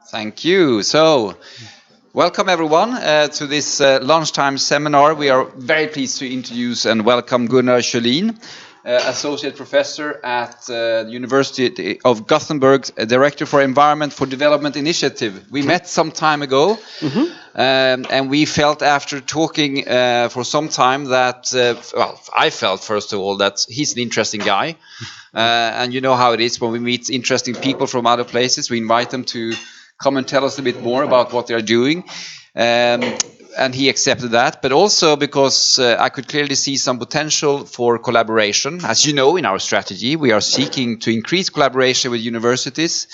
Thank you. So, welcome everyone to this lunchtime seminar. We are very pleased to introduce and welcome Gunnar Köhlin, Associate Professor at the University of Gothenburg, Director for Environment for Development Initiative. We met some time ago, and we felt after talking for some time that, I felt first of all that he's an interesting guy. And you know how it is when we meet interesting people from other places, we invite them to come and tell us a bit more about what they're doing. And he accepted that, but also because I could clearly see some potential for collaboration. As you know, in our strategy, we are seeking to increase collaboration with universities.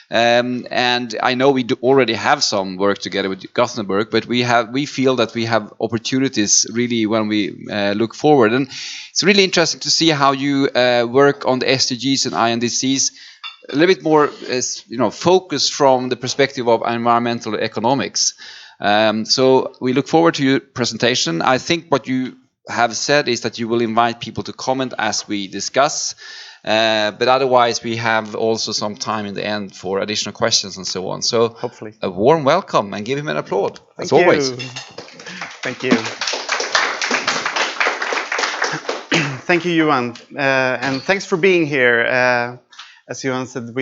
And I know we already have some work together with Gothenburg, but we feel that we have opportunities really when we look forward. And it's really interesting to see how you work on the SDGs and INDCs a little bit more, focused from the perspective of environmental economics. So we look forward to your presentation. I think what you have said is that you will invite people to comment as we discuss. But otherwise, we have also some time in the end for additional questions and so on. So hopefully, a warm welcome and give him an applaud, as always. Thank you. Thank you, Johan. And thanks for being here. As Johan said,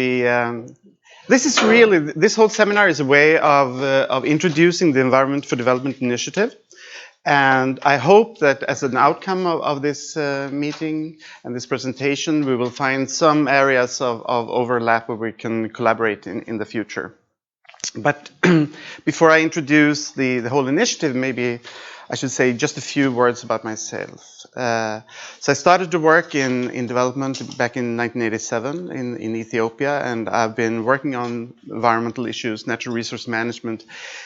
this whole seminar is a way of introducing the Environment for Development Initiative. And I hope that as an outcome of this meeting and this presentation, we will find some areas of overlap where we can collaborate in the future. But before I introduce the whole initiative, maybe I should say just a few words about myself. So I started to work in development back in 1987 in Ethiopia, and I've been working on environmental issues, natural resource management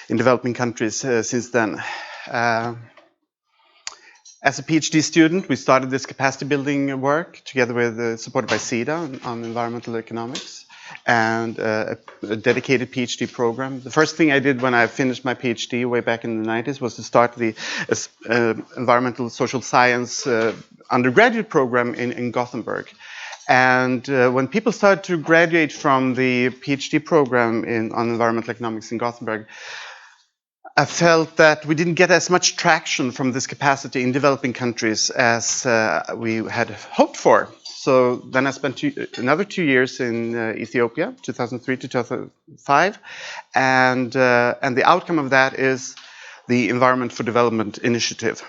in developing countries since then. As a PhD student, we started this capacity building work together with supported by SIDA on environmental economics and a dedicated PhD program. The first thing I did when I finished my PhD way back in the 90s was to start the environmental social science undergraduate program in Gothenburg. And when people started to graduate from the PhD program on environmental economics in Gothenburg, I felt that we didn't get as much traction from this capacity in developing countries as we had hoped for. So then I spent another 2 years in Ethiopia, 2003 to 2005, and the outcome of that is the Environment for Development Initiative.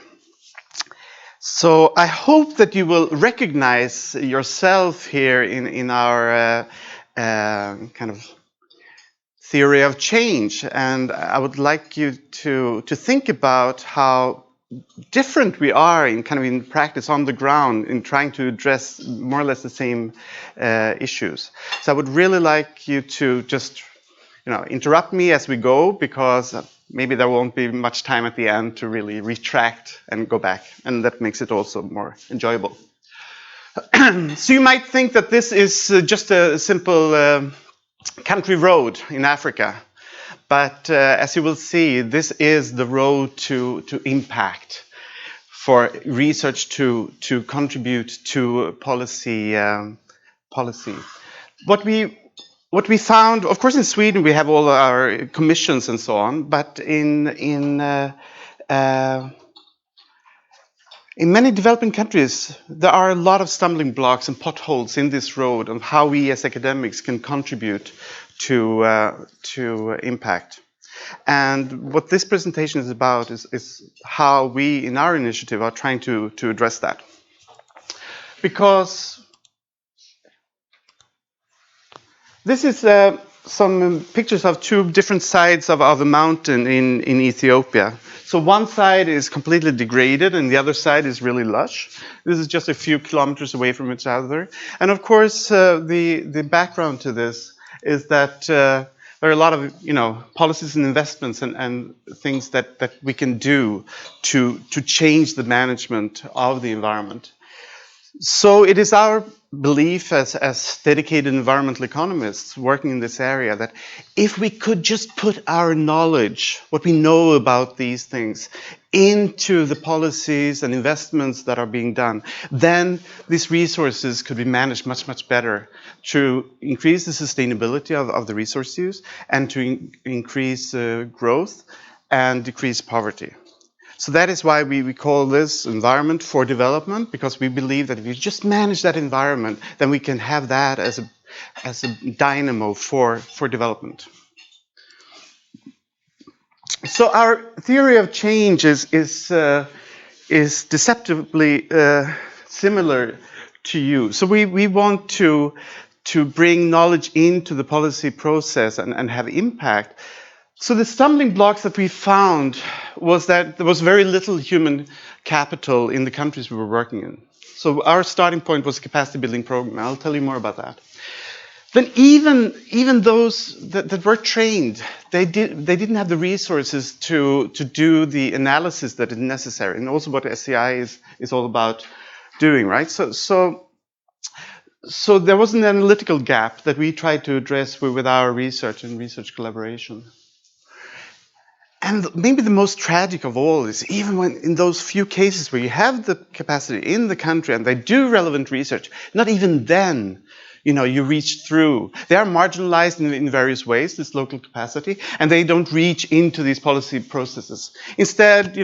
So I hope that you will recognize yourself here in our kind of theory of change, and I would like you to think about how different we are in practice on the ground in trying to address more or less the same issues. So I would really like you to just interrupt me as we go, because maybe there won't be much time at the end to really retract and go back, and that makes it also more enjoyable. So you might think that this is just a simple country road in Africa. But as you will see, this is the road to impact, for research to contribute to policy. What we found, of course, in Sweden we have all our commissions and so on, but in many developing countries, there are a lot of stumbling blocks and potholes in this road on how we as academics can contribute to impact. And what this presentation is about is how we, in our initiative, are trying to address that. Because this is some pictures of two different sides of a mountain in Ethiopia. So one side is completely degraded and the other side is really lush. This is just a few kilometers away from each other. And of course, the background to this is that there are a lot of policies and investments and things that we can do to change the management of the environment. So it is our belief as dedicated environmental economists working in this area that if we could just put our knowledge, what we know about these things, into the policies and investments that are being done, then these resources could be managed much, much better to increase the sustainability of the resource use and to increase growth and decrease poverty. So that is why we call this environment for development, because we believe that if you just manage that environment, then we can have that as a dynamo for development. So our theory of change is deceptively similar to you. So we want to bring knowledge into the policy process and have impact. So the stumbling blocks that we found was that there was very little human capital in the countries we were working in. So our starting point was a capacity building program. I'll tell you more about that. Then even those that were trained, they didn't have the resources to do the analysis that is necessary, and also what SEI is all about doing, right? So there was an analytical gap that we tried to address with our research and research collaboration. And maybe the most tragic of all is even when in those few cases where you have the capacity in the country and they do relevant research, not even then, you reach through. They are marginalized in various ways, this local capacity, and they don't reach into these policy processes. Instead,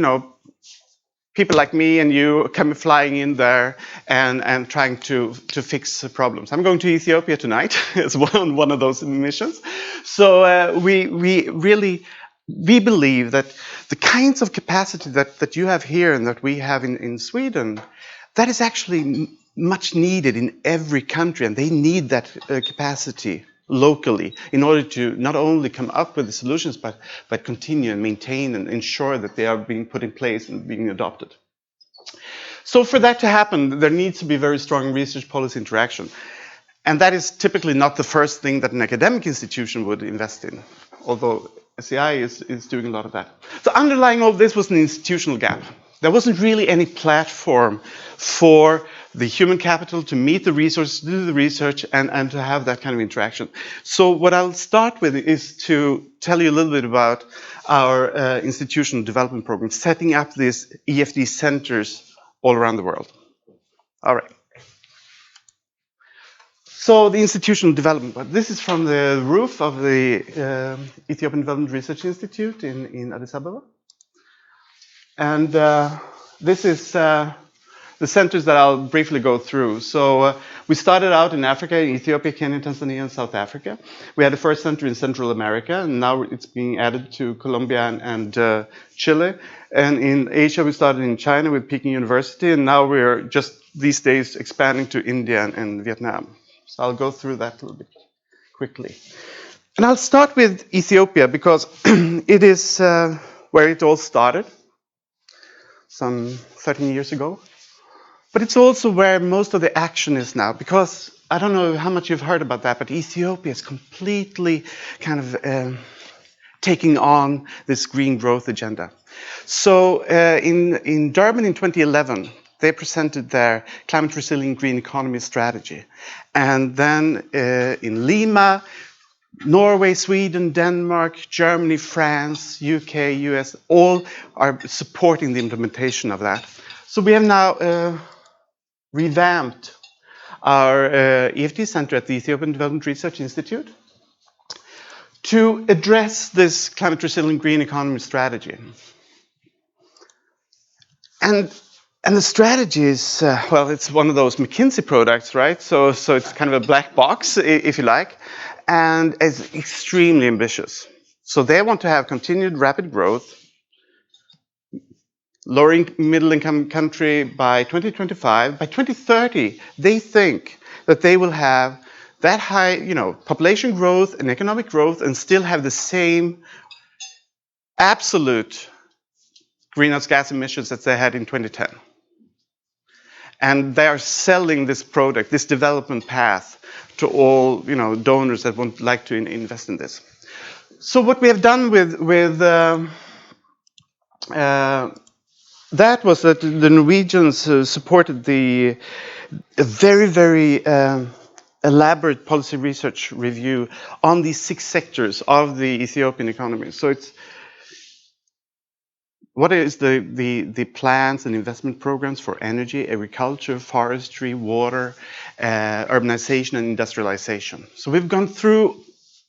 people like me and you come flying in there and trying to fix problems. I'm going to Ethiopia tonight as one of those missions. So we believe that the kinds of capacity that you have here and that we have in Sweden, that is actually much needed in every country, and they need that capacity locally in order to not only come up with the solutions, but continue and maintain and ensure that they are being put in place and being adopted. So for that to happen, there needs to be very strong research policy interaction. And that is typically not the first thing that an academic institution would invest in, although SEI is doing a lot of that. So underlying all this was an institutional gap. There wasn't really any platform for the human capital to meet the resources, to do the research, and to have that kind of interaction. So what I'll start with is to tell you a little bit about our institutional development program, setting up these EfD centers all around the world. All right. So the institutional development, this is from the roof of the Ethiopian Development Research Institute in Addis Ababa. And this is the centers that I'll briefly go through. So we started out in Africa, in Ethiopia, Kenya, Tanzania, and South Africa. We had the first center in Central America, and now it's being added to Colombia and Chile. And in Asia, we started in China with Peking University, and now we're just these days expanding to India and Vietnam. So I'll go through that a little bit quickly. And I'll start with Ethiopia because it is where it all started some 13 years ago. But it's also where most of the action is now, because I don't know how much you've heard about that, but Ethiopia is completely kind of taking on this green growth agenda. So in Durban in 2011, they presented their climate resilient green economy strategy. And then in Lima, Norway, Sweden, Denmark, Germany, France, UK, US, all are supporting the implementation of that. So we have now revamped our EfD Center at the Ethiopian Development Research Institute to address this climate resilient green economy strategy. And the strategy is, well, it's one of those McKinsey products, right? So it's kind of a black box, if you like, and it's extremely ambitious. So they want to have continued rapid growth, lowering middle-income country by 2025. By 2030, they think that they will have that high, population growth and economic growth and still have the same absolute greenhouse gas emissions that they had in 2010. And they are selling this product, this development path, to all donors that would like to invest in this. So what we have done with that was that the Norwegians supported a very, very elaborate policy research review on these 6 sectors of the Ethiopian economy. So it's what is the plans and investment programs for energy, agriculture, forestry, water, urbanization, and industrialization. So we've gone through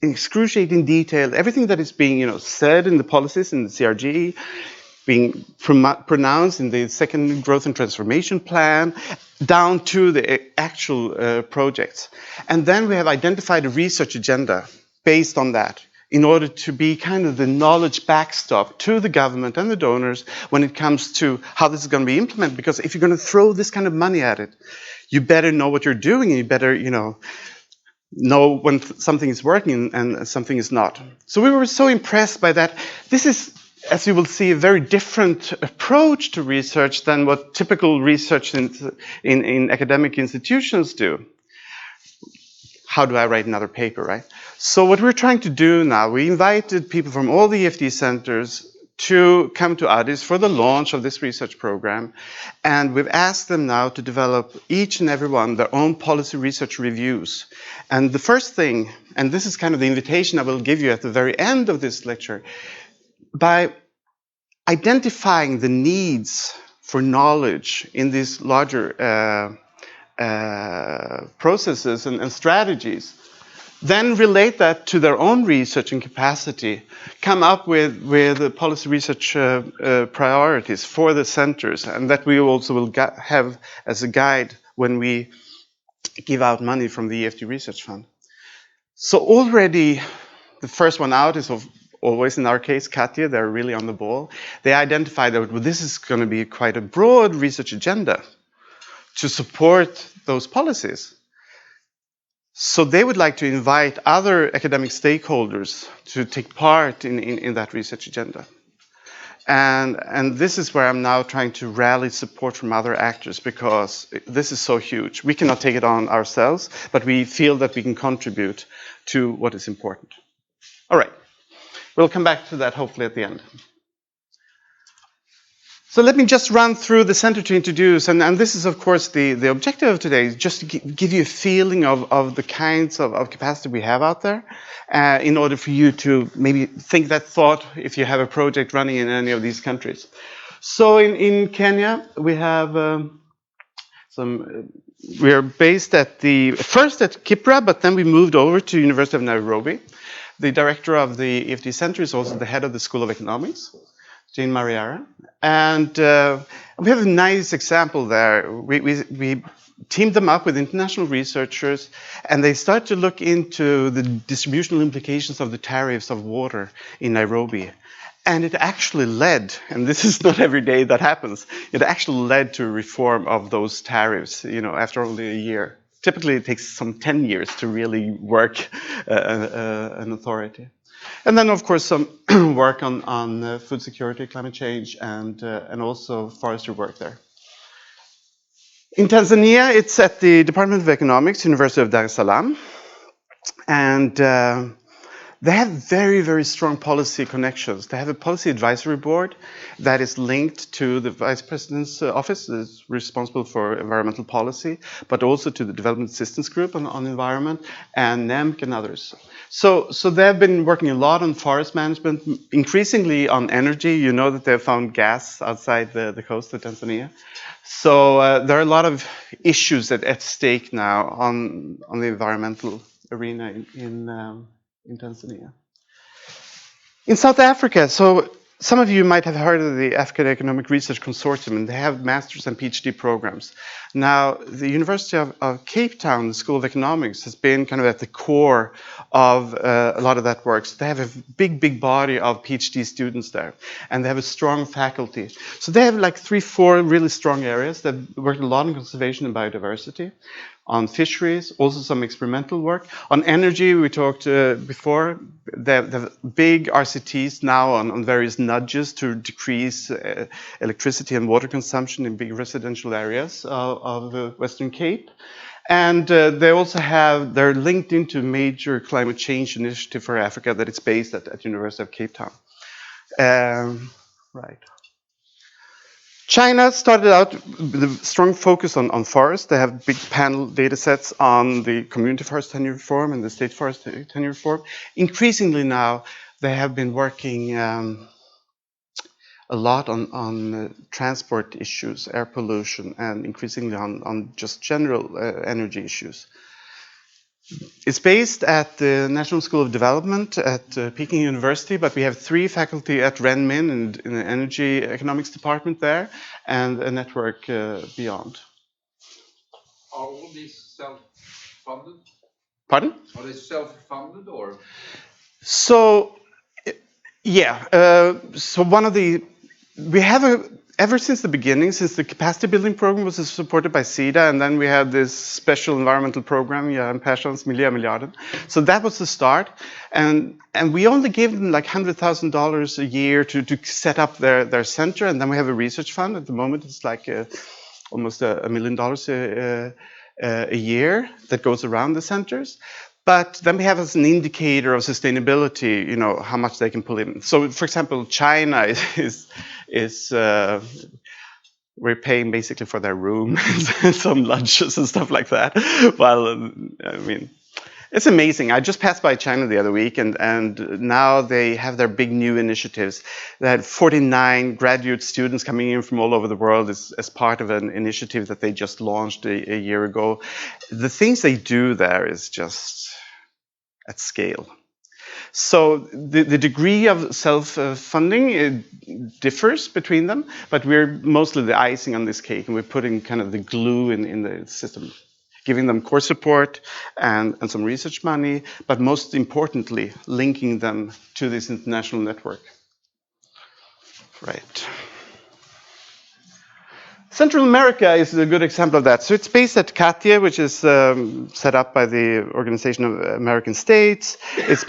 in excruciating detail everything that is being said in the policies in the CRG, being pronounced in the second growth and transformation plan, down to the actual projects. And then we have identified a research agenda based on that in order to be kind of the knowledge backstop to the government and the donors when it comes to how this is going to be implemented. Because if you're going to throw this kind of money at it, you better know what you're doing, and you better, know when something is working and something is not. So we were so impressed by that. This is, as you will see, a very different approach to research than what typical research in academic institutions do. How do I write another paper, right? So what we're trying to do now, we invited people from all the EfD centers to come to Addis for the launch of this research program. And we've asked them now to develop, each and every one, their own policy research reviews. And the first thing, and this is kind of the invitation I will give you at the very end of this lecture, by identifying the needs for knowledge in these larger processes and strategies, then relate that to their own research and capacity, come up with policy research priorities for the centers, and that we also will have as a guide when we give out money from the EfD Research Fund. So already the first one out is always, in our case, Katya. They're really on the ball. They identified that this is going to be quite a broad research agenda to support those policies. So they would like to invite other academic stakeholders to take part in that research agenda. And this is where I'm now trying to rally support from other actors, because this is so huge. We cannot take it on ourselves, but we feel that we can contribute to what is important. All right. We'll come back to that hopefully at the end. So let me just run through the center to introduce, and this is of course the objective of today, just to give you a feeling of the kinds of capacity we have out there, in order for you to maybe think that thought if you have a project running in any of these countries. So in Kenya, we have we are based first at Kipra, but then we moved over to University of Nairobi. The director of the EfD Center is also the head of the School of Economics, Jane Mariara. And we have a nice example there. We teamed them up with international researchers, and they start to look into the distributional implications of the tariffs of water in Nairobi. And it actually led, and this is not every day that happens, it actually led to a reform of those tariffs, after only a year. Typically, it takes some 10 years to really work an authority. And then, of course, some work on food security, climate change, and also forestry work there. In Tanzania, it's at the Department of Economics, University of Dar es Salaam. And they have very, very strong policy connections. They have a policy advisory board that is linked to the Vice President's office, that is responsible for environmental policy, but also to the Development Assistance Group on environment, and NEMC and others. So they've been working a lot on forest management, increasingly on energy. You know that they've found gas outside the coast of Tanzania. So there are a lot of issues at stake now on the environmental arena in Tanzania. In South Africa, so some of you might have heard of the African Economic Research Consortium, and they have master's and PhD programs. Now, the University of Cape Town, the School of Economics, has been kind of at the core of a lot of that work. So they have a big body of PhD students there, and they have a strong faculty. So they have like 3-4 really strong areas. They've worked a lot on conservation and biodiversity, on fisheries, also some experimental work. On energy, we talked before, they have big RCTs now on various nudges to decrease electricity and water consumption in big residential areas of the Western Cape. And they also they're linked into a major climate change initiative for Africa that is based at University of Cape Town. Right. China started out with a strong focus on forest. They have big panel data sets on the community forest tenure reform and the state forest tenure reform. Increasingly now, they have been working a lot on transport issues, air pollution, and increasingly on just general energy issues. It's based at the National School of Development at Peking University, but we have 3 faculty at Renmin in the Energy Economics department there, and a network beyond. Are all these self-funded? Pardon? Are they self-funded or? So, yeah. So one of the we have ever since the beginning, since the capacity building program was supported by SIDA, and then we had this special environmental program, Göran Persson's Miljömiljarden. So that was the start, and we only gave them like $100,000 a year to set up their center, and then we have a research fund. At the moment, it's like almost $1 million a year that goes around the centers. But then we have as an indicator of sustainability, how much they can pull in. So, for example, China is we're paying basically for their room and some lunches and stuff like that. Well, I mean, it's amazing. I just passed by China the other week, and now they have their big new initiatives. They had 49 graduate students coming in from all over the world as part of an initiative that they just launched a year ago. The things they do there is just at scale. So the degree of self-funding differs between them, but we're mostly the icing on this cake, and we're putting kind of the glue in the system, giving them core support and some research money, but most importantly, linking them to this international network. Right. Central America is a good example of that. So it's based at CATIE, which is set up by the Organization of American States. It's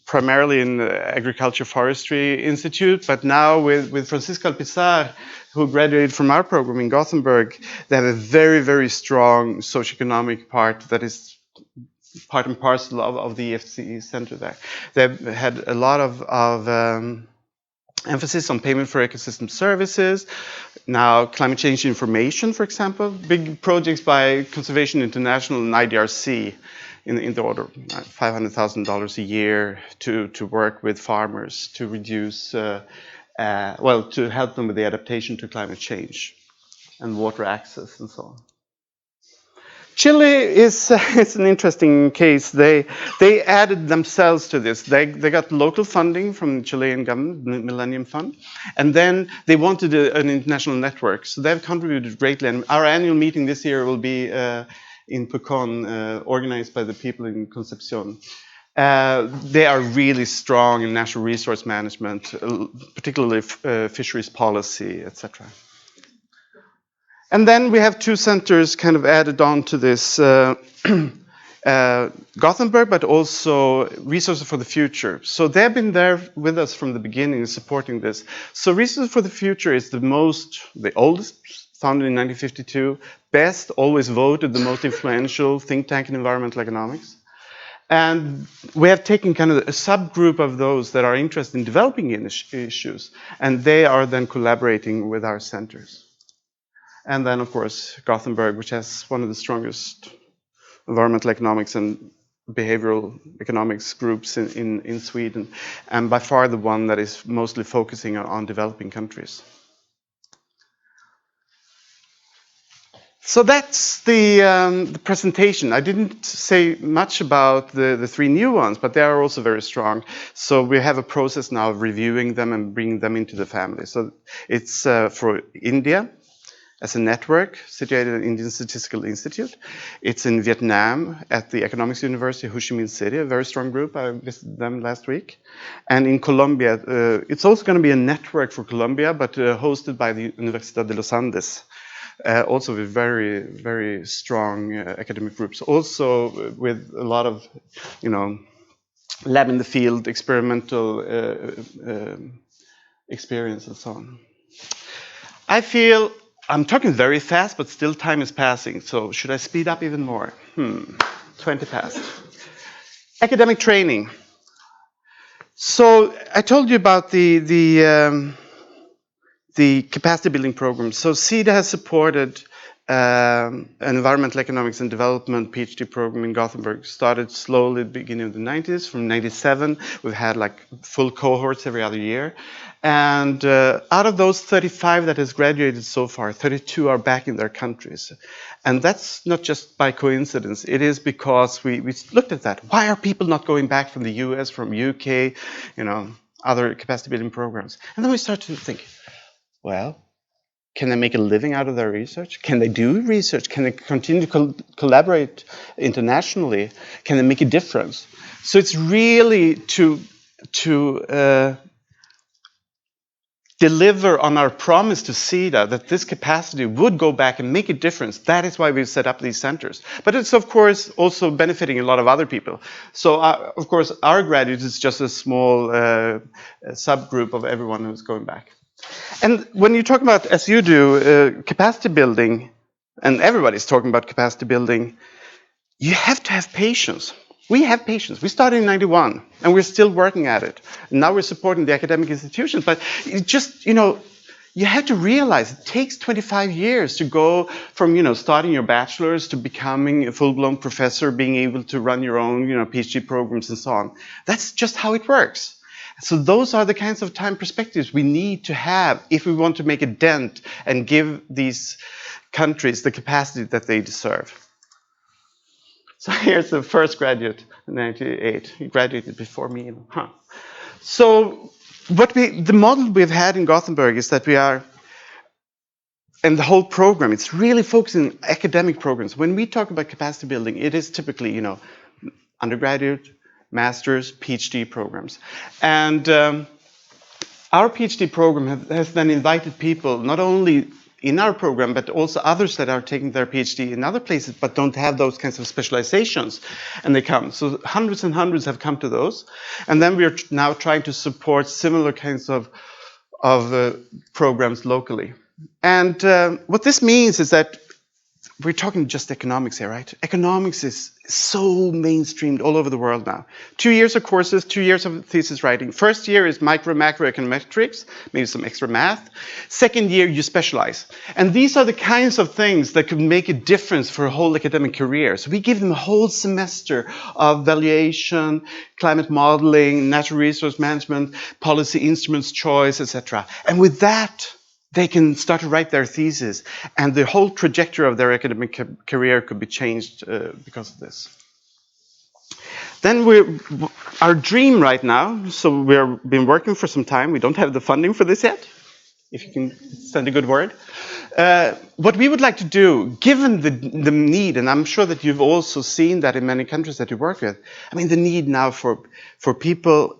primarily in the Agriculture Forestry Institute, but now with Francisco Alpizar, who graduated from our program in Gothenburg, they have a very, very strong socioeconomic part that is part and parcel of the EfD Center there. They've had a lot of emphasis on payment for ecosystem services. Now, climate change information, for example, big projects by Conservation International and IDRC in the order of $500,000 a year to work with farmers to reduce, to help them with the adaptation to climate change and water access and so on. Chile is it's an interesting case. They added themselves to this. They got local funding from the Chilean government, the Millennium Fund, and then they wanted an international network. So they've contributed greatly. And our annual meeting this year will be in Pucón, organized by the people in Concepcion. They are really strong in natural resource management, particularly fisheries policy, etc. And then we have 2 centers kind of added on to this, Gothenburg, but also Resources for the Future. So they've been there with us from the beginning, supporting this. So Resources for the Future is the oldest, founded in 1952, best, always voted the most influential think tank in environmental economics. And we have taken kind of a subgroup of those that are interested in developing issues, and they are then collaborating with our centers. And then, of course, Gothenburg, which has one of the strongest environmental economics and behavioral economics groups in Sweden, and by far the one that is mostly focusing on developing countries. So that's the presentation. I didn't say much about the 3 new ones, but they are also very strong. So we have a process now of reviewing them and bringing them into the family. So it's for India, as a network situated at Indian Statistical Institute. It's in Vietnam at the Economics University, Ho Chi Minh City, a very strong group. I visited them last week. And in Colombia, it's also going to be a network for Colombia, but hosted by the Universidad de los Andes. Also with very, very strong academic groups. Also with a lot of, lab in the field, experimental experience and so on. I feel I'm talking very fast, but still time is passing. So should I speed up even more? 20 past. Academic training. So I told you about the the capacity building program. So SEDA has supported an environmental economics and development PhD program in Gothenburg. Started slowly at the beginning of the 90s. From 97, we've had like full cohorts every other year. And out of those 35 that has graduated so far, 32 are back in their countries. And that's not just by coincidence. It is because we looked at that. Why are people not going back from the US, from UK, you know, other capacity building programs? And then we start to think, well, can they make a living out of their research? Can they do research? Can they continue to collaborate internationally? Can they make a difference? So it's really to deliver on our promise to SEDA that this capacity would go back and make a difference. That is why we've set up these centers. But it's, of course, also benefiting a lot of other people. So, of course, our graduates is just a small subgroup of everyone who's going back. And when you talk about, as you do, capacity building, and everybody's talking about capacity building, you have to have patience. We have patience. We started in 91, and we're still working at it. And now we're supporting the academic institutions, but it just, you know, you have to realize it takes 25 years to go from, you know, starting your bachelor's to becoming a full-blown professor, being able to run your own, you know, PhD programs and so on. That's just how it works. So those are the kinds of time perspectives we need to have if we want to make a dent and give these countries the capacity that they deserve. So here's the first graduate in 98. He graduated before me. So the model we've had in Gothenburg is that we are, and the whole program, it's really focusing on academic programs. When we talk about capacity building, it is typically, you know, undergraduate, master's, PhD programs. And our PhD program has then invited people, not only in our program, but also others that are taking their PhD in other places, but don't have those kinds of specializations, and they come. So hundreds and hundreds have come to those. And then we're now trying to support similar kinds of programs locally. And what this means is that we're talking just economics here, right? Economics is so mainstreamed all over the world now. 2 years of courses, 2 years of thesis writing. First year is macro econometrics, maybe some extra math. Second year, you specialize. And these are the kinds of things that could make a difference for a whole academic career. So we give them a whole semester of valuation, climate modeling, natural resource management, policy instruments choice, etc. And with that, they can start to write their thesis, and the whole trajectory of their academic career could be changed because of this. Then our dream right now, so we've been working for some time, we don't have the funding for this yet, if you can send a good word. What we would like to do, given the need, and I'm sure that you've also seen that in many countries that you work with, I mean the need now for people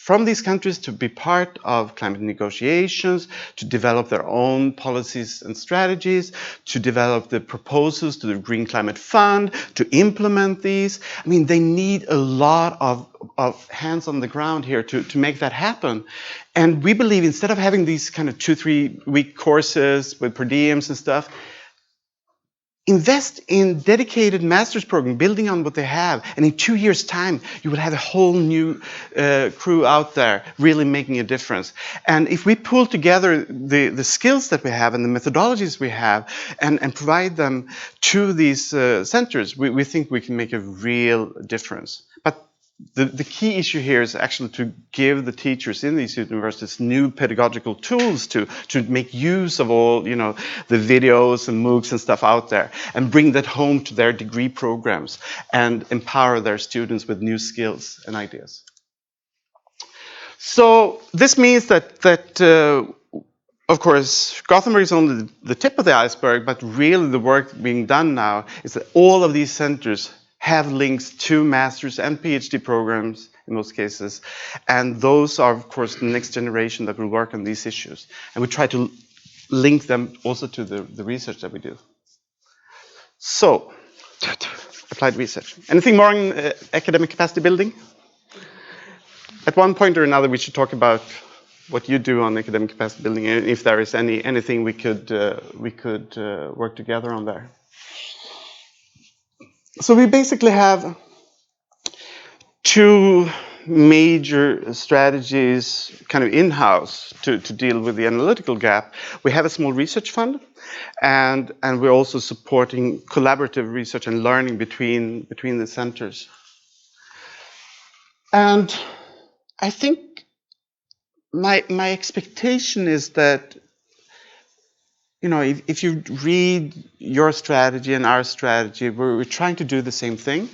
from these countries to be part of climate negotiations, to develop their own policies and strategies, to develop the proposals to the Green Climate Fund, to implement these. I mean, they need a lot of hands on the ground here to make that happen. And we believe instead of having these kind of 2-3 week courses with per diems and stuff, invest in dedicated master's program, building on what they have. And in 2 years' time, you will have a whole new crew out there really making a difference. And if we pull together the skills that we have and the methodologies we have and provide them to these centers, we think we can make a real difference. But the key issue here is actually to give the teachers in these universities new pedagogical tools to make use of all, you know, the videos and MOOCs and stuff out there, and bring that home to their degree programs and empower their students with new skills and ideas. So this means that of course, Gothenburg is only the tip of the iceberg, but really the work being done now is that all of these centers have links to master's and PhD programs in most cases. And those are, of course, the next generation that will work on these issues. And we try to link them also to the research that we do. So, applied research. Anything more on academic capacity building? At one point or another, we should talk about what you do on academic capacity building, and if there is anything we could work together on there. So we basically have two major strategies kind of in-house to deal with the analytical gap. We have a small research fund, and we're also supporting collaborative research and learning between the centers. And I think my expectation is that, you know, if you read your strategy and our strategy, we're trying to do the same thing.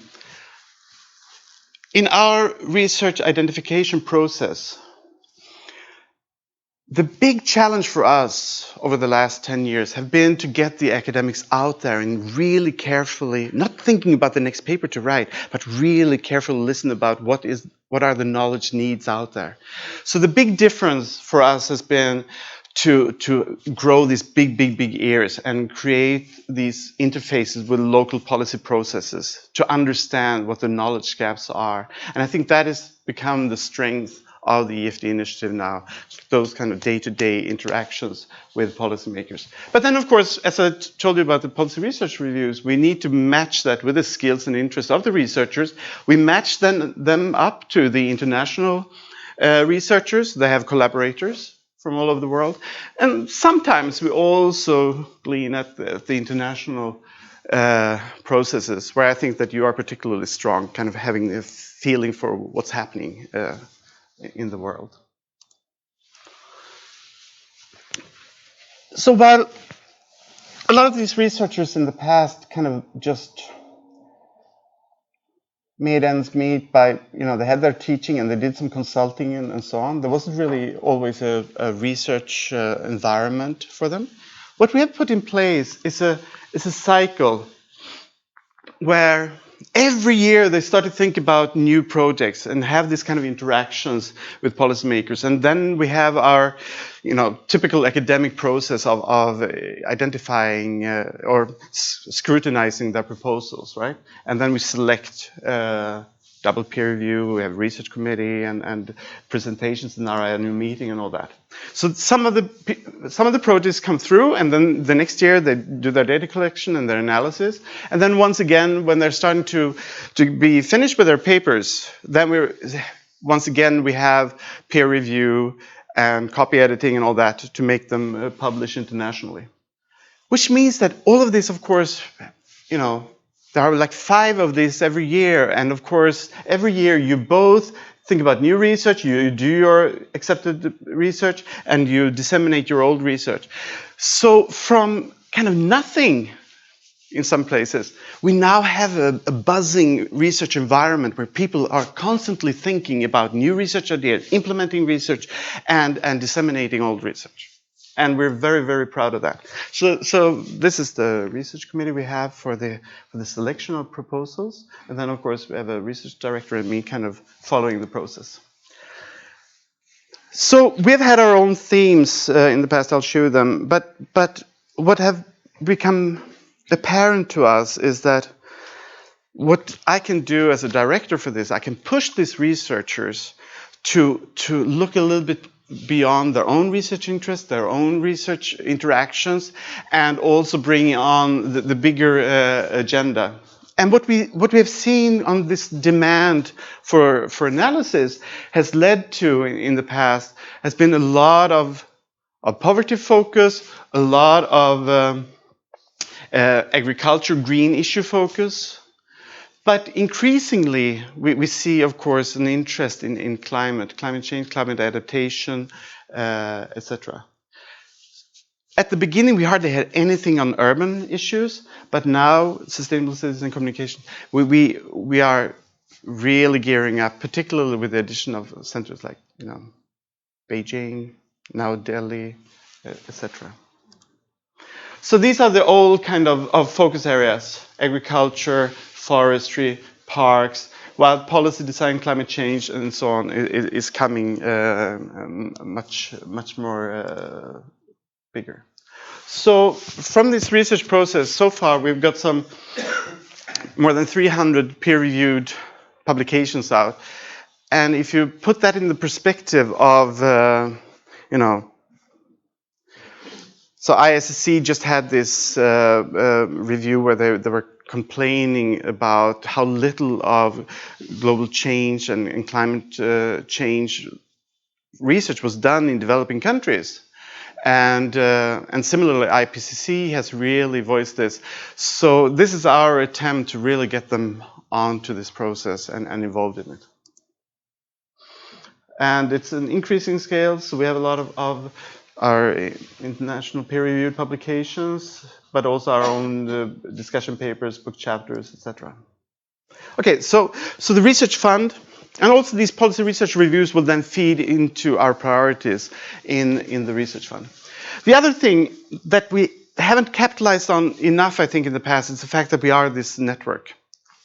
In our research identification process, the big challenge for us over the last 10 years have been to get the academics out there and really carefully, not thinking about the next paper to write, but really carefully listen about what are the knowledge needs out there. So the big difference for us has been to grow these big ears and create these interfaces with local policy processes to understand what the knowledge gaps are. And I think that has become the strength of the EfD Initiative now, those kind of day-to-day interactions with policymakers. But then, of course, as I told you about the policy research reviews, we need to match that with the skills and interests of the researchers. We match them up to the international researchers. They have collaborators from all over the world. And sometimes we also glean at the international processes, where I think that you are particularly strong, kind of having a feeling for what's happening in the world. So while a lot of these researchers in the past kind of just made ends meet by, you know, they had their teaching and they did some consulting and so on. There wasn't really always a research environment for them. What we have put in place is a cycle where every year they start to think about new projects and have this kind of interactions with policymakers. And then we have our, you know, typical academic process of identifying or scrutinizing their proposals, right? And then we select double peer review, we have research committee and presentations in our annual meeting and all that. So some of the projects come through, and then the next year they do their data collection and their analysis. And then once again, when they're starting to be finished with their papers, then once again we have peer review and copy editing and all that to make them publish internationally. Which means that all of this, of course, you know, there are like 5 of these every year. And of course, every year you both think about new research, you do your accepted research, and you disseminate your old research. So from kind of nothing in some places, we now have a buzzing research environment where people are constantly thinking about new research ideas, implementing research, and disseminating old research. And we're very, very proud of that. So this is the research committee we have for the selection of proposals. And then, of course, we have a research director and me kind of following the process. So we've had our own themes in the past. I'll show them. But what have become apparent to us is that what I can do as a director for this, I can push these researchers to look a little bit beyond their own research interests, their own research interactions, and also bring on the bigger agenda. And what we have seen on this demand for analysis has led to, in the past, has been a lot of poverty focus, a lot of agriculture green issue focus. But increasingly, we see, of course, an interest in climate change, climate adaptation, etc. At the beginning, we hardly had anything on urban issues, but now, sustainable cities and communication, we are really gearing up, particularly with the addition of centers like, you know, Beijing, now Delhi, etc. So these are the old kind of focus areas: agriculture, forestry, parks, while policy design, climate change, and so on is coming much more bigger. So from this research process, so far we've got some more than 300 peer-reviewed publications out. And if you put that in the perspective of, you know, so ISSC just had this review where they were complaining about how little of global change and climate change research was done in developing countries. And similarly, IPCC has really voiced this. So this is our attempt to really get them onto this process and involved in it. And it's an increasing scale, so we have a lot of our international peer-reviewed publications, but also our own discussion papers, book chapters, etc. Okay, so the research fund, and also these policy research reviews will then feed into our priorities in the research fund. The other thing that we haven't capitalized on enough, I think, in the past is the fact that we are this network.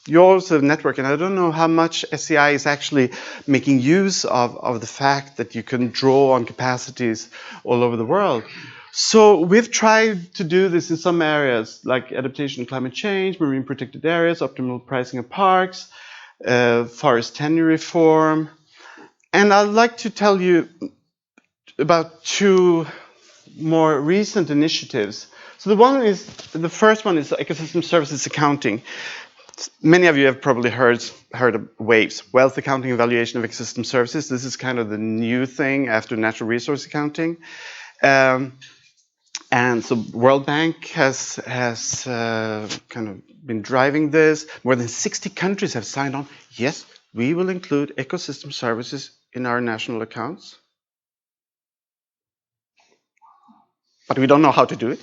You also have a network, and I don't know how much SEI is actually making use of the fact that you can draw on capacities all over the world. So we've tried to do this in some areas, like adaptation to climate change, marine protected areas, optimal pricing of parks, forest tenure reform. And I'd like to tell you about two more recent initiatives. So the first one is ecosystem services accounting. Many of you have probably heard of WAVES, Wealth Accounting Evaluation of Ecosystem Services. This is kind of the new thing after natural resource accounting. And so World Bank has kind of been driving this. More than 60 countries have signed on. Yes, we will include ecosystem services in our national accounts. But we don't know how to do it.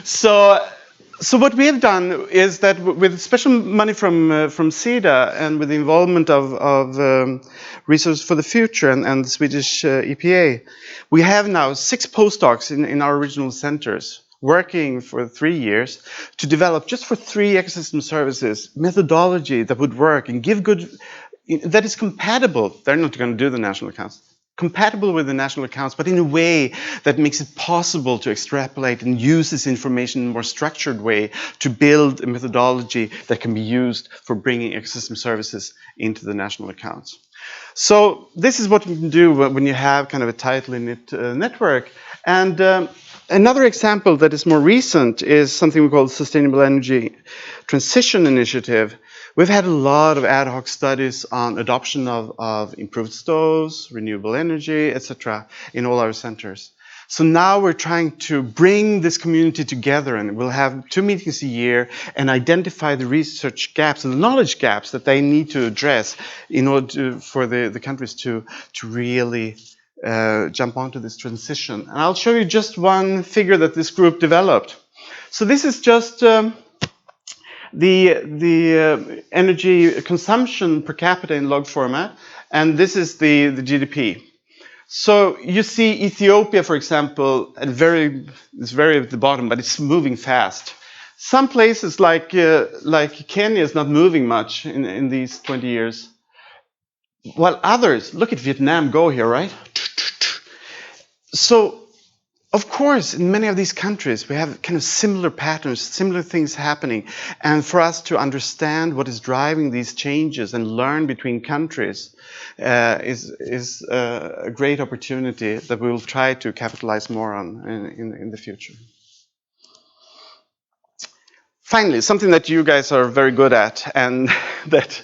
So what we have done is that with special money from SIDA and with the involvement of Research for the Future and the Swedish EPA, we have now 6 postdocs in our regional centers working for 3 years to develop, just for 3 ecosystem services, methodology that would work and give good, that is compatible. They're not going to do the national accounts. Compatible with the national accounts, but in a way that makes it possible to extrapolate and use this information in a more structured way to build a methodology that can be used for bringing ecosystem services into the national accounts. So this is what you can do when you have kind of a tightly knit network. And another example that is more recent is something we call the Sustainable Energy Transition Initiative. We've had a lot of ad hoc studies on adoption of improved stoves, renewable energy, etc. in all our centers. So now we're trying to bring this community together, and we'll have 2 meetings a year and identify the research gaps and the knowledge gaps that they need to address in order for the countries to really jump onto this transition. And I'll show you just one figure that this group developed. So this is just the energy consumption per capita in log format, and this is the GDP. So you see Ethiopia, for example, it's very at the bottom, but it's moving fast. Some places like Kenya is not moving much in these 20 years, while others, look at Vietnam go here, right? So of course, in many of these countries, we have kind of similar patterns, similar things happening. And for us to understand what is driving these changes and learn between countries is a great opportunity that we will try to capitalize more on in the future. Finally, something that you guys are very good at, and that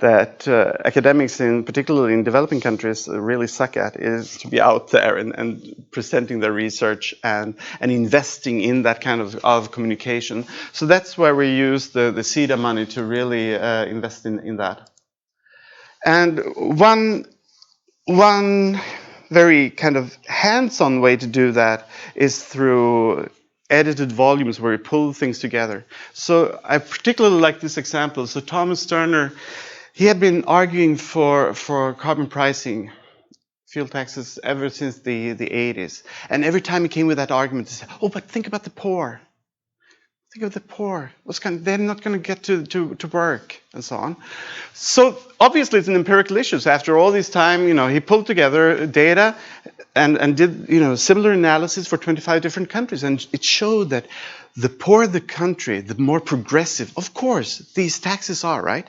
academics, particularly in developing countries, really suck at, is to be out there and presenting their research and investing in that kind of communication. So that's where we use the SIDA money to really invest in that. And one very kind of hands-on way to do that is through edited volumes where we pull things together. So I particularly like this example. So Thomas Sterner, he had been arguing for carbon pricing, fuel taxes, ever since the 80s. And every time he came with that argument, he said, oh, but think about the poor. Think of the poor. They're not going to get to work, and so on. So obviously it's an empirical issue. So after all this time, he pulled together data and did similar analysis for 25 different countries. And it showed that the poorer the country, the more progressive, of course, these taxes are, right?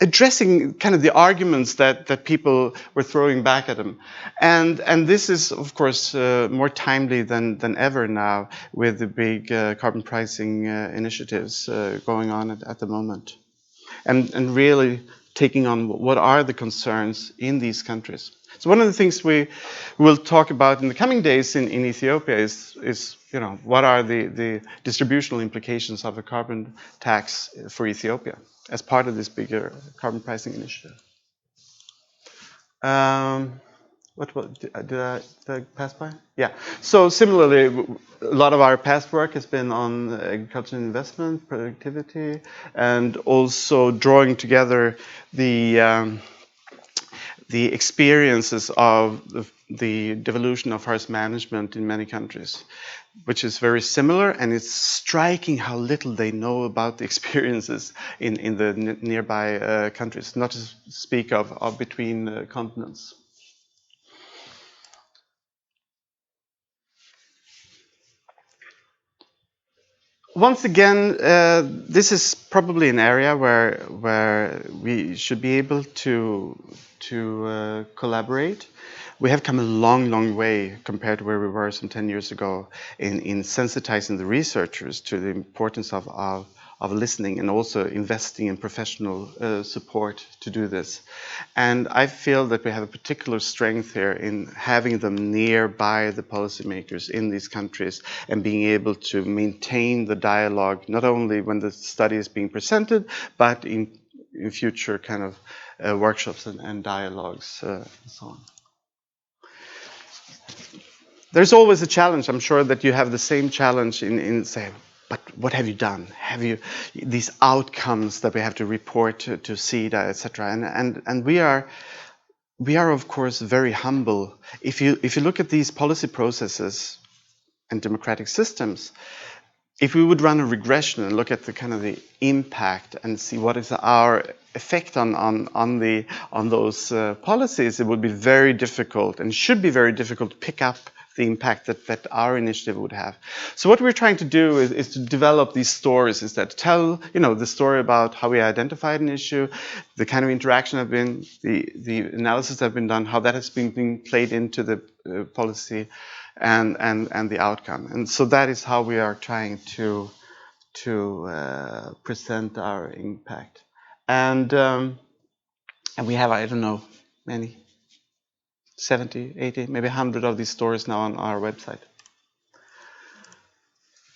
addressing kind of the arguments that people were throwing back at him. And this is, of course, more timely than ever now with the big carbon pricing initiatives going on at the moment. And really taking on what are the concerns in these countries. So one of the things we will talk about in the coming days in Ethiopia is what are the distributional implications of a carbon tax for Ethiopia as part of this bigger carbon pricing initiative. Did I pass by? Yeah. So similarly, a lot of our past work has been on agricultural investment, productivity, and also drawing together the experiences of the devolution of forest management in many countries, which is very similar, and it's striking how little they know about the experiences in the nearby countries, not to speak of between continents. Once again, this is probably an area where we should be able to collaborate. We have come a long way compared to where we were some 10 years ago in sensitizing the researchers to the importance of listening and also investing in professional support to do this. And I feel that we have a particular strength here in having them nearby the policymakers in these countries and being able to maintain the dialogue, not only when the study is being presented, but in future kind of workshops and dialogues and so on. There's always a challenge. I'm sure that you have the same challenge in say, but what have you done? Have you these outcomes that we have to report to SEDA, etc. And we are of course very humble. If you look at these policy processes and democratic systems, if we would run a regression and look at the kind of the impact and see what is our effect on those policies, it would be very difficult and should be very difficult to pick up the impact that our initiative would have. So what we're trying to do is to develop these stories instead, tell the story about how we identified an issue, the kind of interaction have been, the analysis that have been done, how that has been played into the policy, and the outcome. And so that is how we are trying to present our impact. And we have, I don't know, many 70, 80, maybe 100 of these stories now on our website.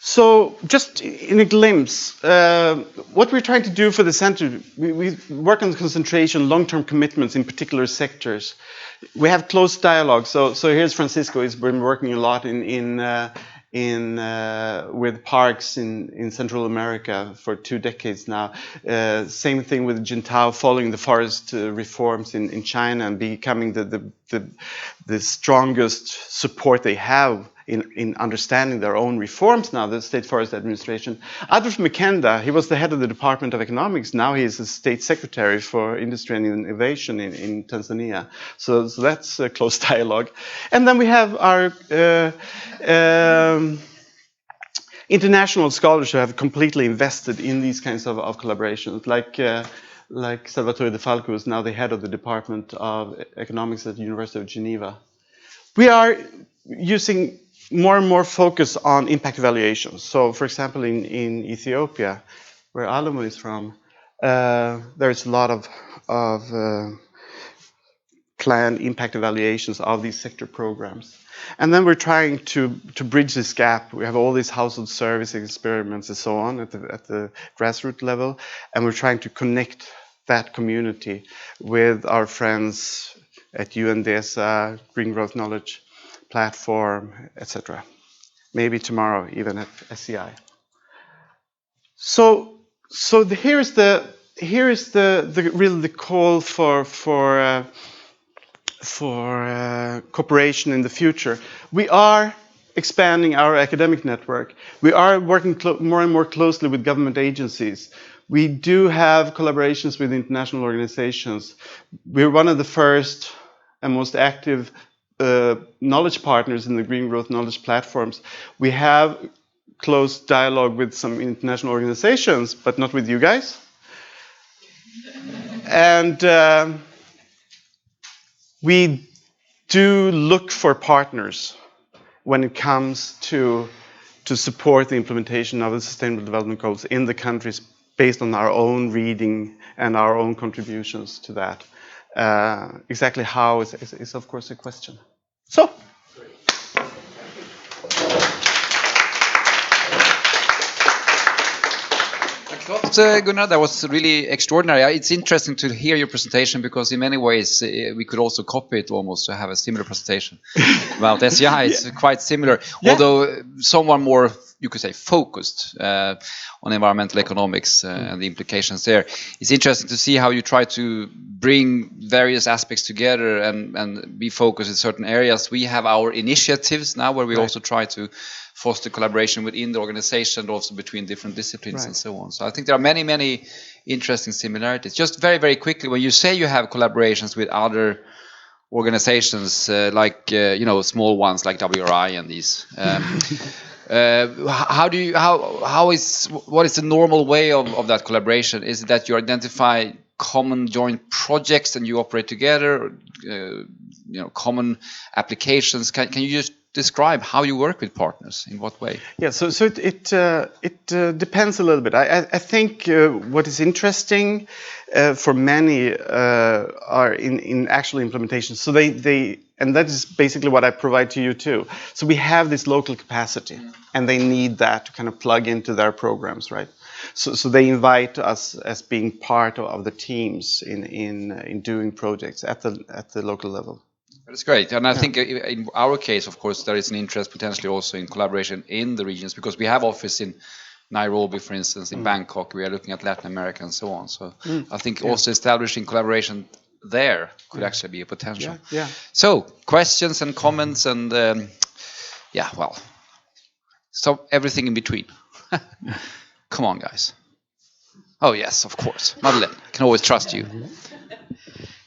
So just in a glimpse, what we're trying to do for the center, we work on concentration, long-term commitments in particular sectors. We have close dialogue. So here's Francisco. He's been working a lot with parks in Central America for 2 decades now. Same thing with Jintao, following the forest reforms in China and becoming the strongest support they have in understanding their own reforms now, the State Forest Administration. Adolf Mkenda, he was the head of the Department of Economics. Now he is the State Secretary for Industry and Innovation in Tanzania. So that's a close dialogue. And then we have our international scholars who have completely invested in these kinds of collaborations, like Salvatore De Falco, who is now the head of the Department of Economics at the University of Geneva. We are using more and more focus on impact evaluations. So, for example, in Ethiopia, where Alamo is from, there's a lot of planned impact evaluations of these sector programs. And then we're trying to bridge this gap. We have all these household service experiments and so on at the grassroots level, and we're trying to connect that community with our friends at UNDESA, Green Growth Knowledge Platform, etc. Maybe tomorrow even at SEI. So here is the really the call for cooperation in the future. We are expanding our academic network. We are working more and more closely with government agencies. We do have collaborations with international organizations. We're one of the first and most active knowledge partners in the Green Growth Knowledge Platforms. We have close dialogue with some international organizations, but not with you guys. And we do look for partners when it comes to support the implementation of the Sustainable Development Goals in the countries based on our own reading and our own contributions to that. Exactly how is of course a question. So. Gunnar, that was really extraordinary. It's interesting to hear your presentation because in many ways we could also copy it almost to have a similar presentation about SEI. It's quite similar, although somewhat more, you could say, focused on environmental economics and the implications there. It's interesting to see how you try to bring various aspects together and be focused in certain areas. We have our initiatives now where we also try to foster collaboration within the organization, and also between different disciplines and so on. So I think there are many, many interesting similarities. Just very, very quickly, when you say you have collaborations with other organizations, like small ones like WRI and these, what is the normal way of that collaboration? Is it that you identify common joint projects and you operate together? Common applications. Can you just describe how you work with partners? In what way? Yeah, so it depends a little bit. I think what is interesting for many are in actual implementation. So they and that is basically what I provide to you too. So we have this local capacity, and they need that to kind of plug into their programs, right? So they invite us as being part of the teams in doing projects at the local level. That's great, and I think in our case, of course, there is an interest potentially also in collaboration in the regions because we have office in Nairobi, for instance, in Bangkok. We are looking at Latin America and so on. So I think also establishing collaboration there could actually be a potential. Yeah. So questions and comments and so everything in between. Come on, guys. Oh yes, of course, Madeleine. Can always trust you.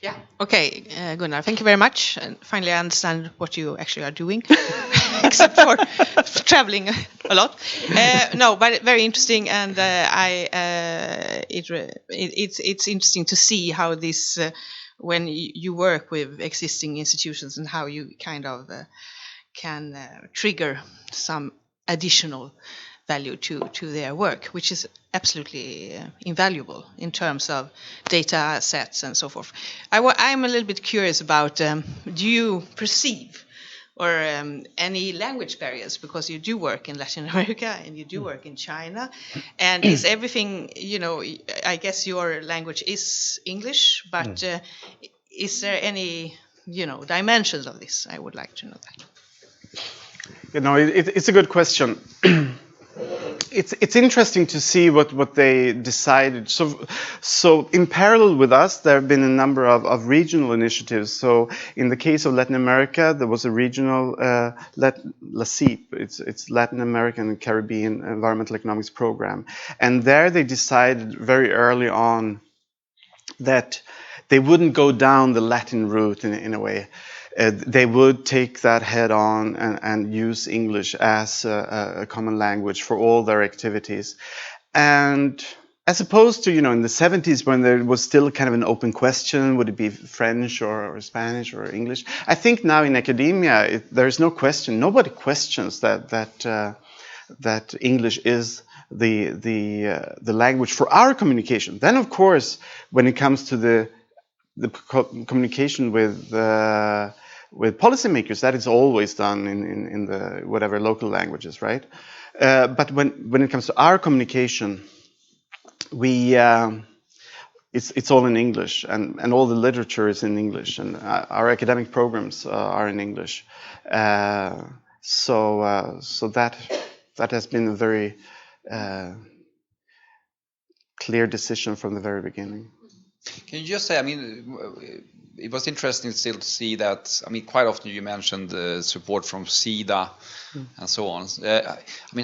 Yeah. Okay, Gunnar, thank you very much. And finally, I understand what you actually are doing, except for traveling a lot. No, but very interesting, and it's interesting to see how this, when you work with existing institutions, and how you kind of can trigger some additional value to their work, which is absolutely invaluable in terms of data sets and so forth. I'm a little bit curious about, do you perceive or any language barriers, because you do work in Latin America and you do work in China, and is everything, I guess your language is English, but is there any, dimensions of this? I would like to know that. It's a good question. It's interesting to see what they decided. So in parallel with us, there have been a number of regional initiatives. So in the case of Latin America, there was a regional LACIP. It's Latin American and Caribbean Environmental Economics Program, and there they decided very early on that they wouldn't go down the Latin route in a way. They would take that head on and use English as a common language for all their activities. And as opposed to, in the 70s when there was still kind of an open question, would it be French or Spanish or English? I think now in academia, there's no question. Nobody questions that English is the language for our communication. Then, of course, when it comes to the communication with policymakers, that is always done in the whatever local languages, right? But when it comes to our communication, it's all in English, and all the literature is in English, and our academic programs are in English. So that has been a very clear decision from the very beginning. Can you just say, it was interesting still to see that, quite often you mentioned support from SIDA and so on.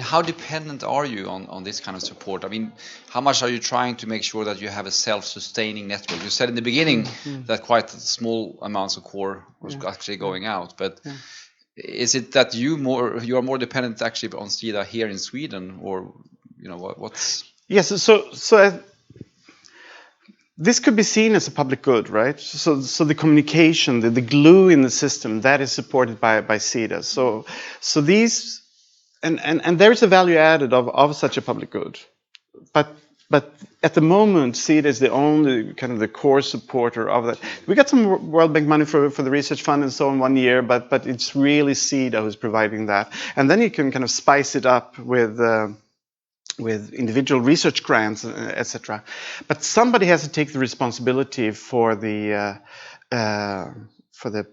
How dependent are you on this kind of support? How much are you trying to make sure that you have a self-sustaining network? You said in the beginning that quite small amounts of core was actually going out, but is it that you are more dependent actually on SIDA here in Sweden, or what's? Yes, so this could be seen as a public good, right? So the communication, the glue in the system, that is supported by SEDA. So these, and there is a value added of such a public good. But at the moment, SEDA is the only kind of the core supporter of that. We got some World Bank money for the research fund and so on 1 year, but it's really SEDA who's providing that. And then you can kind of spice it up with individual research grants, etc. But somebody has to take the responsibility for the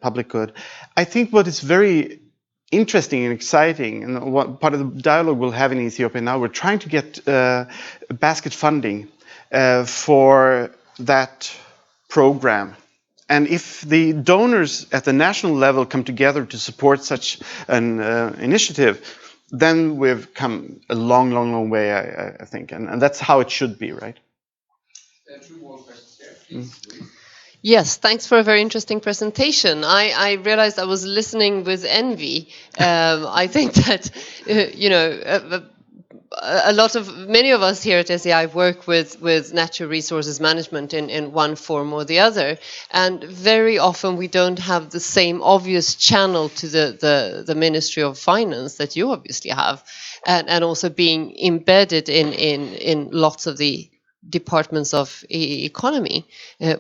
public good. I think what is very interesting and exciting, and what part of the dialogue we'll have in Ethiopia now, we're trying to get basket funding for that program. And if the donors at the national level come together to support such an initiative, then we've come a long, long, long way, I think. And that's how it should be, right? Two more questions here, please. Yes, thanks for a very interesting presentation. I realized I was listening with envy. I think that, many of us here at SEI work with natural resources management in one form or the other. And very often we don't have the same obvious channel to the Ministry of Finance that you obviously have. And also being embedded in lots of the departments of economy,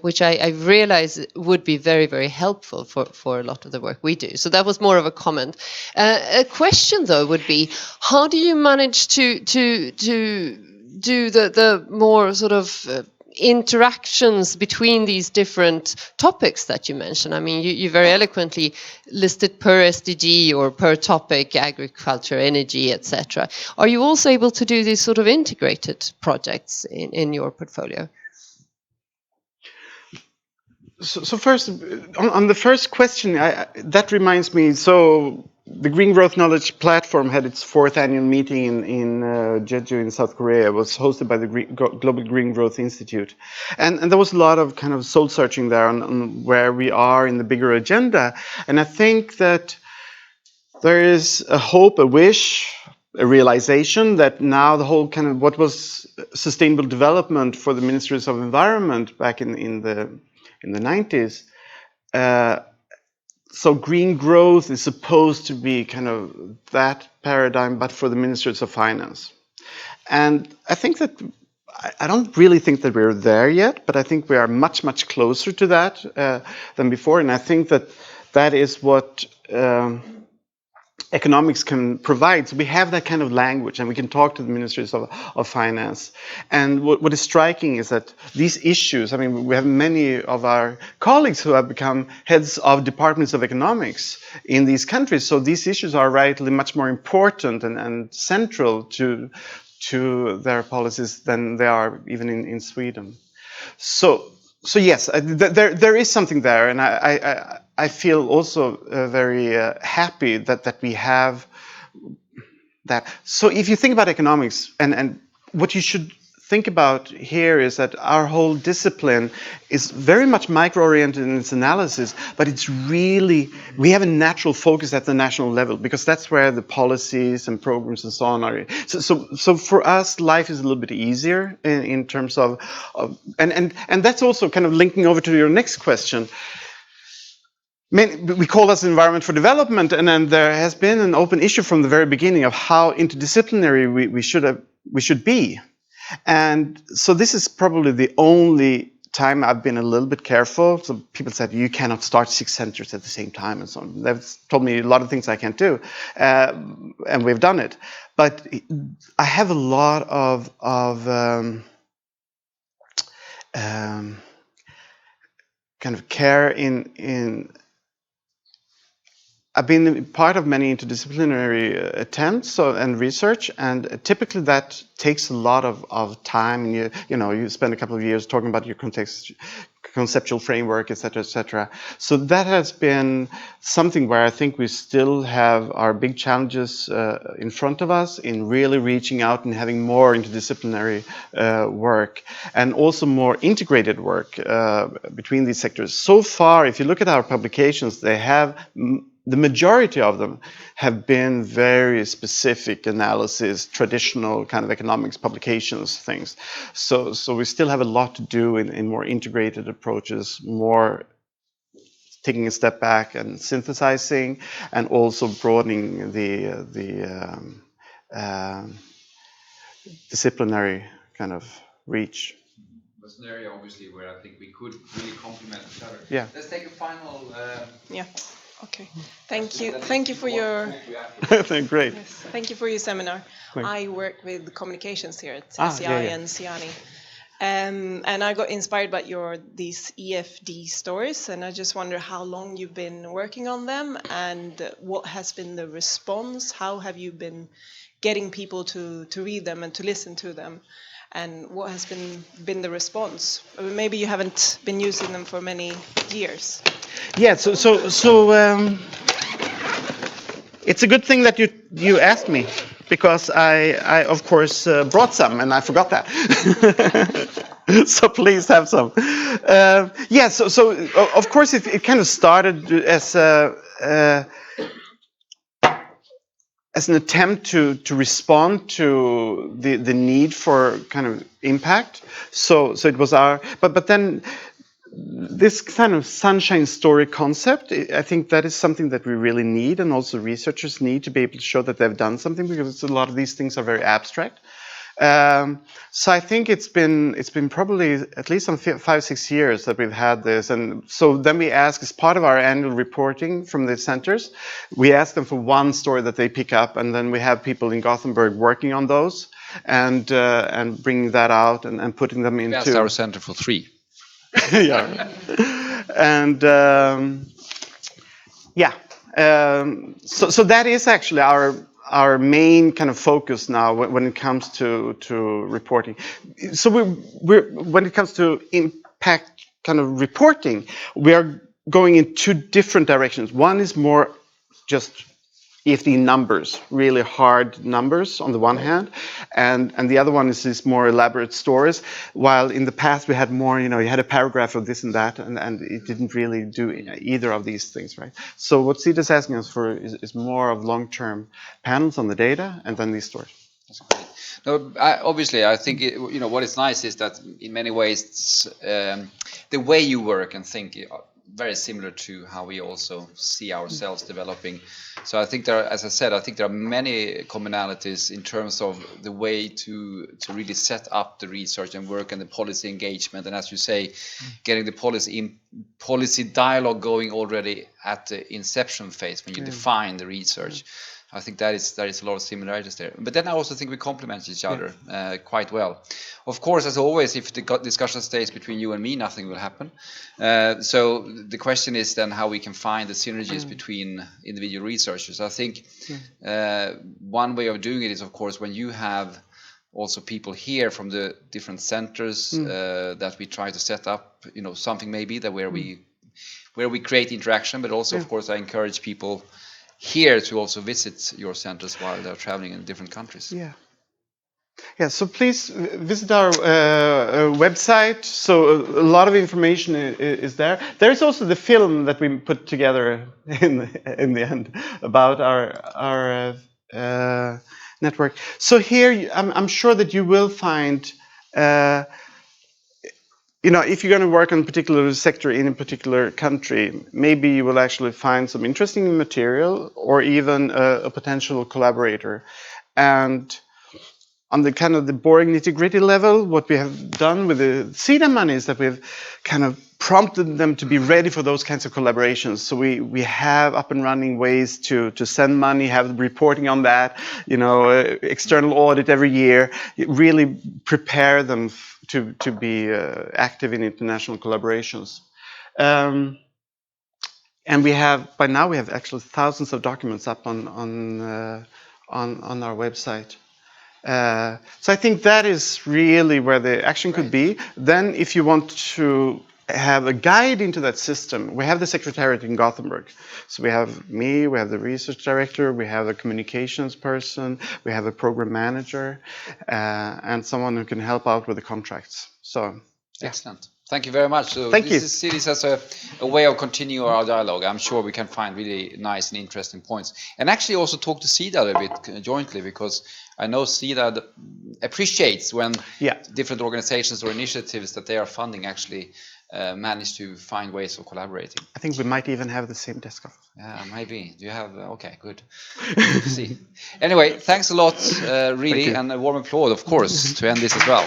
which I realize would be very, very helpful for a lot of the work we do. So that was more of a comment. A question, though, would be, how do you manage to do the more sort of interactions between these different topics that you mentioned? I mean, you very eloquently listed per SDG or per topic, agriculture, energy, etc. Are you also able to do these sort of integrated projects in your portfolio? So first, on the first question, that reminds me, so the Green Growth Knowledge Platform had its 4th annual meeting in Jeju in South Korea. It was hosted by the Global Green Growth Institute. And there was a lot of kind of soul searching there on where we are in the bigger agenda. And I think that there is a hope, a wish, a realization that now the whole kind of what was sustainable development for the Ministries of Environment back in the 90s, so green growth is supposed to be kind of that paradigm, but for the Ministries of Finance. And I think that, I don't really think that we're there yet, but I think we are much, much closer to that than before. And I think that that is what economics can provide. So we have that kind of language and we can talk to the Ministries of Finance. And what is striking is that these issues, I mean, we have many of our colleagues who have become heads of departments of economics in these countries. So these issues are rightly much more important and central to their policies than they are even in Sweden. So yes, there is something there, and I feel also very happy that we have that. So if you think about economics, and what you should think about here is that our whole discipline is very much micro-oriented in its analysis, but it's really, we have a natural focus at the national level because that's where the policies and programs and so on are. So for us, life is a little bit easier in terms of and that's also kind of linking over to your next question. We call this environment for development, and then there has been an open issue from the very beginning of how interdisciplinary we should be. And so this is probably the only time I've been a little bit careful. So people said, you cannot start 6 centers at the same time and so on. They've told me a lot of things I can't do, and we've done it. But I have a lot of kind of care in I've been part of many interdisciplinary attempts and research, and typically that takes a lot of time. And you spend a couple of years talking about your conceptual framework, etc., etc. So that has been something where I think we still have our big challenges in front of us in really reaching out and having more interdisciplinary work and also more integrated work between these sectors. So far, if you look at our publications, they have the majority of them have been very specific analysis, traditional kind of economics publications things. So we still have a lot to do in more integrated approaches, more taking a step back and synthesizing, and also broadening the disciplinary kind of reach. That's an area, obviously, where I think we could really complement each other. Yeah. Let's take a final. Yeah. Okay. Thank you. Thank you for your. Great. Yes, thank you for your seminar. Thanks. I work with communications here at Ah, SEI yeah. and CIANI. And I got inspired by these EFD stories, and I just wonder how long you've been working on them, and what has been the response. How have you been getting people to read them and to listen to them, and what has been the response? Maybe you haven't been using them for many years. Yeah. So it's a good thing that you asked me, because I of course brought some and I forgot that. So please have some. Yeah. So of course it kind of started as an attempt to respond to the need for kind of impact. So it was but then this kind of sunshine story concept, I think that is something that we really need, and also researchers need to be able to show that they've done something, because a lot of these things are very abstract. So I think it's been probably at least 5-6 years that we've had this, and so then we ask, as part of our annual reporting from the centers, we ask them for one story that they pick up, and then we have people in Gothenburg working on those and bringing that out and putting them into. That's our center for 3. Yeah, and yeah, so that is actually our main kind of focus now when it comes to reporting. So we're when it comes to impact kind of reporting, we are going in 2 different directions. One is more just EfD numbers, really hard numbers on the one hand, and the other one is these more elaborate stories. While in the past we had more, you had a paragraph of this and that, and it didn't really do either of these things, right? So what CETA is asking us for is more of long-term panels on the data, and then these stories. That's great. No, obviously, I think what is nice is that in many ways the way you work and think very similar to how we also see ourselves developing. So I think there, as I said, I think there are many commonalities in terms of the way to really set up the research and work and the policy engagement, and as you say, getting the policy dialogue going already at the inception phase when you define the research. I think there is a lot of similarities there. But then I also think we complement each other quite well. Of course, as always, if the discussion stays between you and me, nothing will happen. So the question is then how we can find the synergies between individual researchers. I think one way of doing it is, of course, when you have also people here from the different centers that we try to set up, something maybe that where we create interaction, but also, of course, I encourage people here to also visit your centers while they're traveling in different countries. Yeah, so please visit our website. So a lot of information is there. There's also the film that we put together in the end about our network. So here, I'm sure that you will find, if you're going to work on a particular sector in a particular country, maybe you will actually find some interesting material or even a potential collaborator. And on the kind of the boring nitty-gritty level, what we have done with the SETA money is that we've kind of prompted them to be ready for those kinds of collaborations. So we have up and running ways to send money, have reporting on that, external audit every year, really prepare them to be active in international collaborations. And by now we have actually thousands of documents up on our website. So I think that is really where the action could be. Then if you want to have a guide into that system, we have the secretariat in Gothenburg. So we have me, we have the research director, we have a communications person, we have a program manager, and someone who can help out with the contracts. So excellent. Thank you very much. So Thank you. See this as a way of continuing our dialogue. I'm sure we can find really nice and interesting points. And actually also talk to CEDAD a bit jointly, because I know CEDAD appreciates when different organizations or initiatives that they are funding actually manage to find ways of collaborating. I think we might even have the same desk office. Yeah, maybe. Do you have? Okay, good. See. Anyway, thanks a lot, really, and a warm applause, of course, to end this as well.